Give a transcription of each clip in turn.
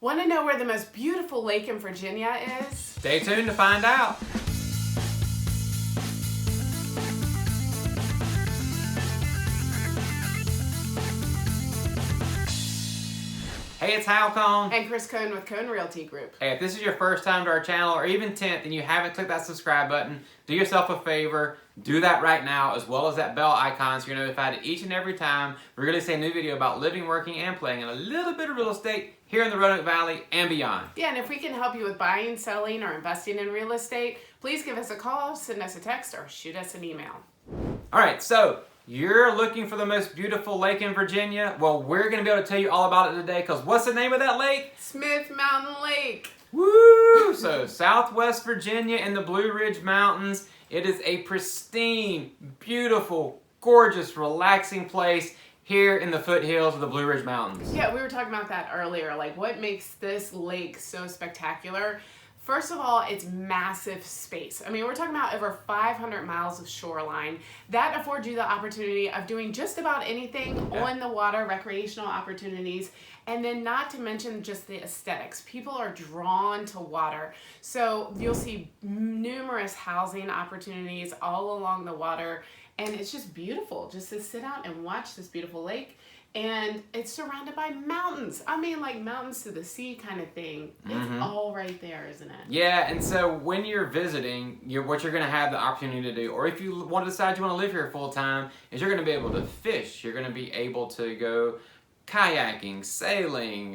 Want to know where the most beautiful lake in Virginia is? Stay tuned to find out. Hey, it's Hal Cohn. And Chris Cohn with Cohn Realty Group. Hey, if this is your first time to our channel, or even 10th, and you haven't clicked that subscribe button, do yourself a favor, do that right now, as well as that bell icon, so you're notified each and every time we release a new video about living, working, and playing in a little bit of real estate here in the Roanoke Valley and beyond. Yeah, and if we can help you with buying, selling, or investing in real estate, please give us a call, send us a text, or shoot us an email. All right, so you're looking for the most beautiful lake in Virginia? Well, we're going to be able to tell you all about it today, because what's the name of that lake? Smith Mountain Lake. Woo! So, Southwest Virginia in the Blue Ridge Mountains. It is a pristine, beautiful, gorgeous, relaxing place here in the foothills of the Blue Ridge Mountains. Yeah, we were talking about that earlier. Like, what makes this lake so spectacular? First of all, it's massive space. I mean, we're talking about over 500 miles of shoreline. That affords you the opportunity of doing just about anything on the water, recreational opportunities, and then not to mention just the aesthetics. People are drawn to water. So you'll see numerous housing opportunities all along the water, and it's just beautiful just to sit out and watch this beautiful lake. And it's surrounded by mountains. I mean, like mountains to the sea kind of thing. It's all right there, isn't it? Yeah, and so when you're visiting, what you're going to have the opportunity to do, or if you want to decide you want to live here full time, is you're going to be able to fish. You're going to be able to go kayaking, sailing,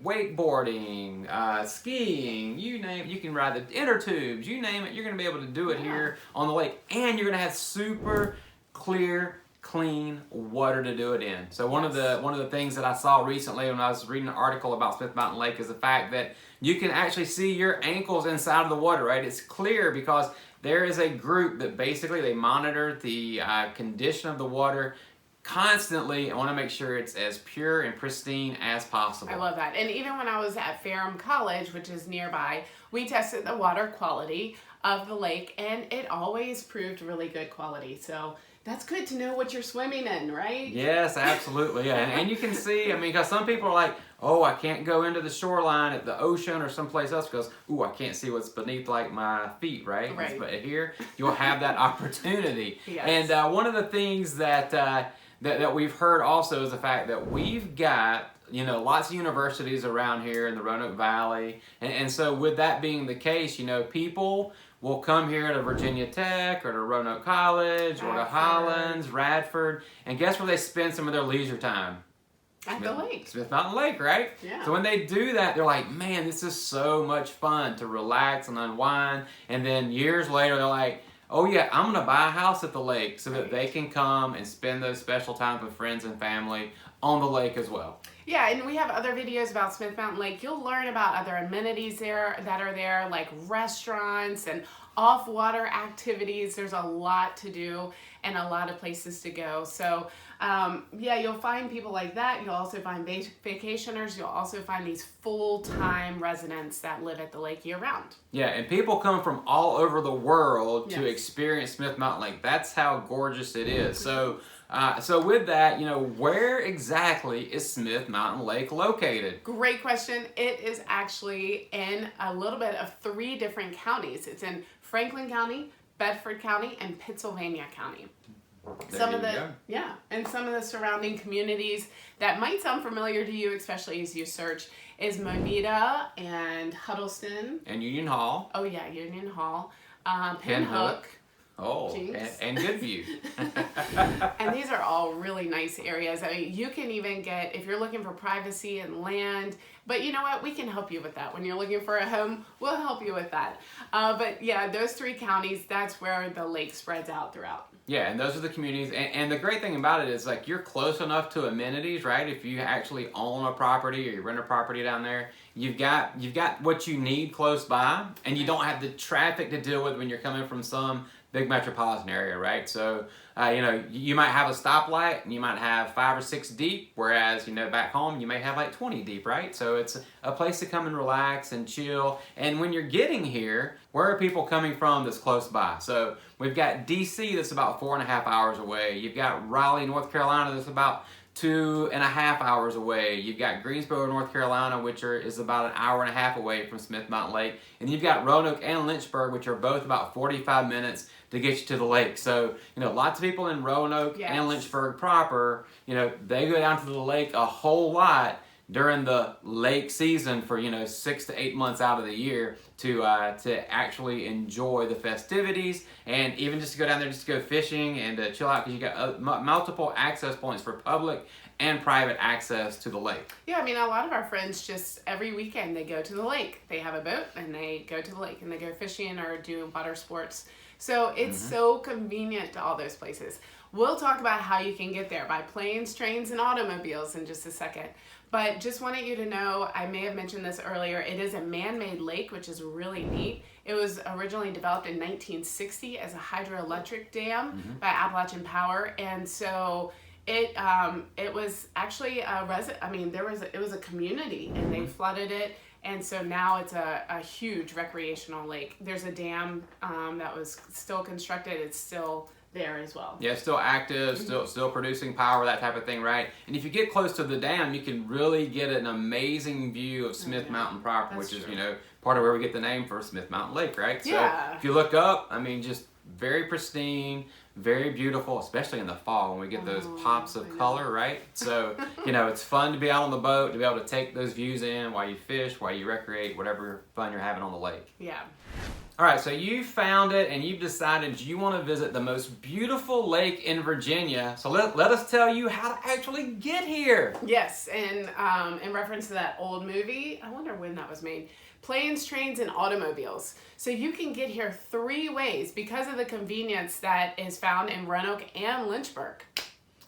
wakeboarding, skiing, you name it. You can ride the inner tubes, you name it. You're going to be able to do it here on the lake. And you're going to have super clear, clean water to do it in. So one of the things that I saw recently when I was reading an article about Smith Mountain Lake is the fact that you can actually see your ankles inside of the water, right? It's clear because there is a group that basically they monitor the condition of the water constantly and want to make sure it's as pure and pristine as possible. I love that. And even when I was at Ferrum College, which is nearby, we tested the water quality of the lake, and it always proved really good quality. So that's good to know what you're swimming in, right? Yes, absolutely. Yeah, and you can see, I mean, because some people are like, oh, I can't go into the shoreline at the ocean or someplace else because, ooh, I can't see what's beneath like my feet, right? Right. But here, you'll have that opportunity. Yes. And one of the things that we've heard also is the fact that we've got, you know, lots of universities around here in the Roanoke Valley. And so with that being the case, you know, people will come here to Virginia Tech or to Roanoke College or to Hollins, Radford, and guess where they spend some of their leisure time? At the lake. Smith Mountain Lake, right? Yeah. So when they do that, they're like, man, this is so much fun to relax and unwind. And then years later, they're like, oh yeah, I'm going to buy a house at the lake so that they can come and spend those special times with friends and family on the lake as well. Yeah, and we have other videos about Smith Mountain Lake. You'll learn about other amenities there that are there, like restaurants and off-water activities. There's a lot to do and a lot of places to go. So, yeah, you'll find people like that. You'll also find vacationers. You'll also find these full-time residents that live at the lake year-round. Yeah, and people come from all over the world to experience Smith Mountain Lake. That's how gorgeous it is. So with that, you know, where exactly is Smith Mountain Lake located? Great question. It is actually in a little bit of 3 different counties. It's in Franklin County, Bedford County, and Pittsylvania County. Some of the surrounding communities that might sound familiar to you, especially as you search, is Moneta and Huddleston. And Union Hall. Oh yeah, Union Hall. Pinhook. Oh, and Goodview. And these are all really nice areas. I mean, you can even get, if you're looking for privacy and land, but you know what? We can help you with that. When you're looking for a home, we'll help you with that. But yeah, those 3 counties, that's where the lake spreads out throughout. Yeah, and those are the communities. And the great thing about it is, like, you're close enough to amenities, right? If you actually own a property or you rent a property down there, you've got what you need close by, and you don't have the traffic to deal with when you're coming from some big metropolitan area, right? So, you know, you might have a stoplight and you might have 5 or 6 deep, whereas, you know, back home you may have like 20 deep, right? So it's a place to come and relax and chill. And when you're getting here, where are people coming from that's close by? So we've got DC that's about 4.5 hours away. You've got Raleigh, North Carolina that's about 2.5 hours away. You've got Greensboro, North Carolina, which is about an hour and a half away from Smith Mountain Lake. And you've got Roanoke and Lynchburg, which are both about 45 minutes to get you to the lake. So, lots of people in Roanoke and Lynchburg proper, they go down to the lake a whole lot during the lake season for 6 to 8 months out of the year to actually enjoy the festivities, and even just to go down there just to go fishing and to chill out, because you got multiple access points for public and private access to the lake. Yeah, I mean, a lot of our friends just every weekend they go to the lake. They have a boat and they go to the lake and they go fishing or do water sports. So it's so convenient to all those places. We'll talk about how you can get there by planes, trains, and automobiles in just a second. But just wanted you to know, I may have mentioned this earlier, it is a man-made lake, which is really neat. It was originally developed in 1960 as a hydroelectric dam by Appalachian Power, and so it was actually it was a community, and they flooded it, and so now it's a huge recreational lake. There's a dam that was still constructed. It's still there as well. Yeah, still active, still producing power, that type of thing, right? And if you get close to the dam, you can really get an amazing view of Smith Mountain proper, which is, part of where we get the name for Smith Mountain Lake, right? So if you look up, I mean, just very pristine, very beautiful, especially in the fall when we get those pops of color, right? So, it's fun to be out on the boat, to be able to take those views in while you fish, while you recreate, whatever fun you're having on the lake. Yeah. All right, so you found it and you've decided you want to visit the most beautiful lake in Virginia. So let us tell you how to actually get here. Yes, and in reference to that old movie, I wonder when that was made, Planes, Trains, and Automobiles. So you can get here 3 ways because of the convenience that is found in Roanoke and Lynchburg.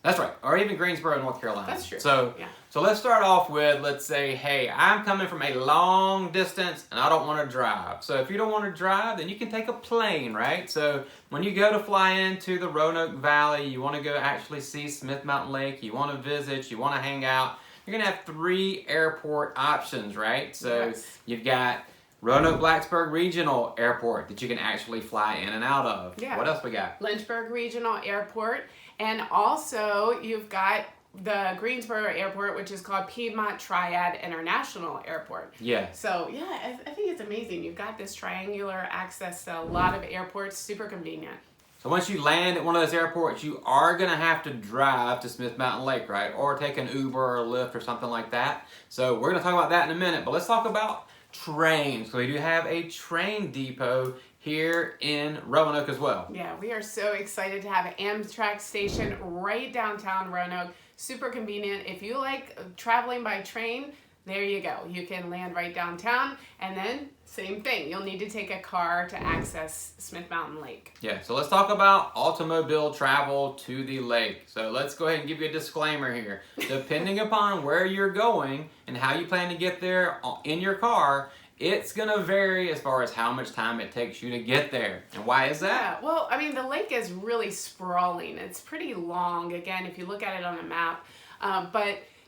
That's right, or even Greensboro, North Carolina. That's true. So let's start off with, let's say, hey, I'm coming from a long distance and I don't want to drive. So if you don't want to drive, then you can take a plane, right? So when you go to fly into the Roanoke Valley, you want to go actually see Smith Mountain Lake, you want to visit, you want to hang out, you're going to have 3 airport options, right? So you've got Roanoke-Blacksburg Regional Airport that you can actually fly in and out of. Yeah. What else we got? Lynchburg Regional Airport. And also, you've got the Greensboro Airport, which is called Piedmont Triad International Airport. Yeah. So, I think it's amazing. You've got this triangular access to a lot of airports, super convenient. So once you land at one of those airports, you are going to have to drive to Smith Mountain Lake, right? Or take an Uber or a Lyft or something like that. So we're going to talk about that in a minute. But let's talk about trains. So we do have a train depot here in Roanoke as well. Yeah, we are so excited to have an Amtrak station right downtown Roanoke. Super convenient. If you like traveling by train, there you go. You can land right downtown, and then same thing. You'll need to take a car to access Smith Mountain Lake. Yeah, so let's talk about automobile travel to the lake. So let's go ahead and give you a disclaimer here. Depending upon where you're going and how you plan to get there in your car, it's going to vary as far as how much time it takes you to get there. And why is that? Yeah, well, I mean, the lake is really sprawling. It's pretty long, again, if you look at it on a map.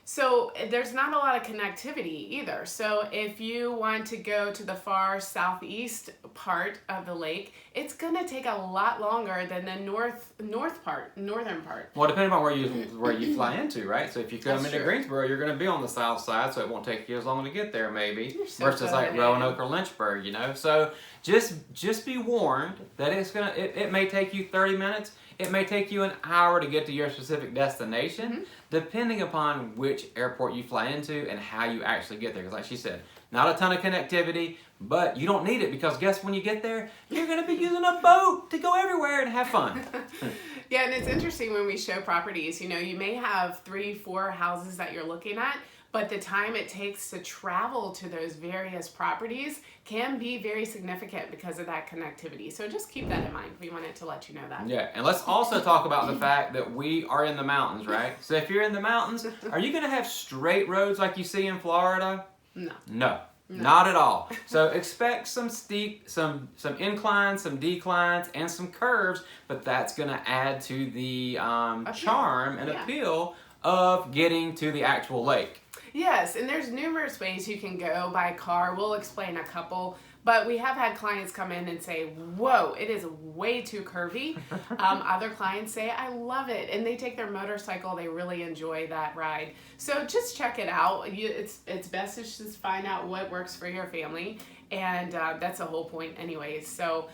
So there's not a lot of connectivity either. So if you want to go to the far southeast part of the lake, it's going to take a lot longer than the northern part. Well, depending on where you fly into, right? So if you come into Greensboro, you're going to be on the south side, so it won't take you as long to get there, maybe, versus like Roanoke or Lynchburg, So just be warned that it may take you 30 minutes. It may take you an hour to get to your specific destination, depending upon which airport you fly into and how you actually get there. Because like she said, not a ton of connectivity, but you don't need it because guess when you get there, you're going to be using a boat to go everywhere and have fun. Yeah, and it's interesting when we show properties, you may have 3-4 houses that you're looking at, but the time it takes to travel to those various properties can be very significant because of that connectivity. So just keep that in mind. We wanted to let you know that. Yeah, and let's also talk about the fact that we are in the mountains, right? So if you're in the mountains, are you going to have straight roads like you see in Florida? No. Not at all. So expect some steep, some inclines, some declines, and some curves, but that's going to add to the charm and appeal of getting to the actual lake. Yes, and there's numerous ways you can go by car. We'll explain a couple, but we have had clients come in and say, whoa, it is way too curvy. Other clients say, I love it, and they take their motorcycle. They really enjoy that ride. So just check it out. It's best to just find out what works for your family, and that's the whole point anyways. So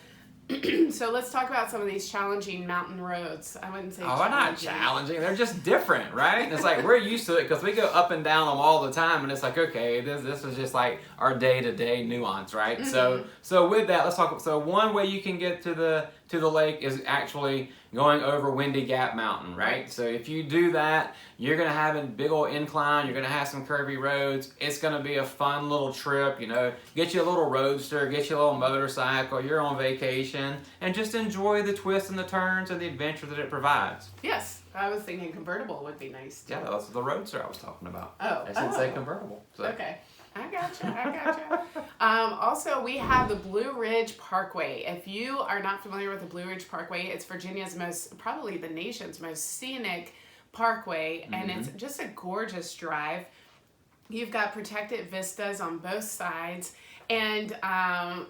so let's talk about some of these challenging mountain roads. I wouldn't say they're not challenging. They're just different, right? And it's like we're used to it because we go up and down them all the time, and it's like, okay, this is just like our day-to-day nuance, right? So with that, let's talk. So one way you can get to the lake is actually going over Windy Gap Mountain, right? So if you do that, you're gonna have a big old incline. You're gonna have some curvy roads. It's gonna be a fun little trip. You know, get you a little roadster, get you a little motorcycle. You're on vacation, and just enjoy the twists and the turns and the adventure that it provides. Yes, I was thinking convertible would be nice too. Yeah, that's the roadster I was talking about. Oh, I didn't say convertible. So. Okay. I gotcha. Also, we have the Blue Ridge Parkway. If you are not familiar with the Blue Ridge Parkway, it's Virginia's probably the nation's most scenic parkway, and it's just a gorgeous drive. You've got protected vistas on both sides, and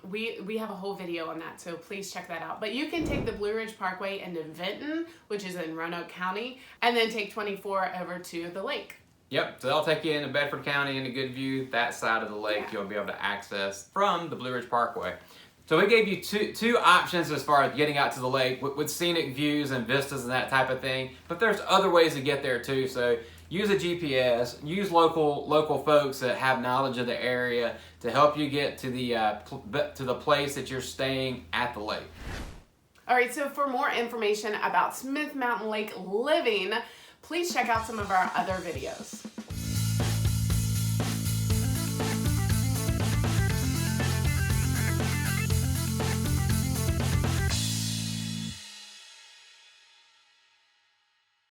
we have a whole video on that, so please check that out. But you can take the Blue Ridge Parkway into Vinton, which is in Roanoke County, and then take 24 over to the lake. Yep, so they'll take you into Bedford County into Good View. That side of the lake you'll be able to access from the Blue Ridge Parkway. So we gave you two options as far as getting out to the lake with scenic views and vistas and that type of thing. But there's other ways to get there too. So use a GPS, use local folks that have knowledge of the area to help you get to the place that you're staying at the lake. All right, so for more information about Smith Mountain Lake living, please check out some of our other videos.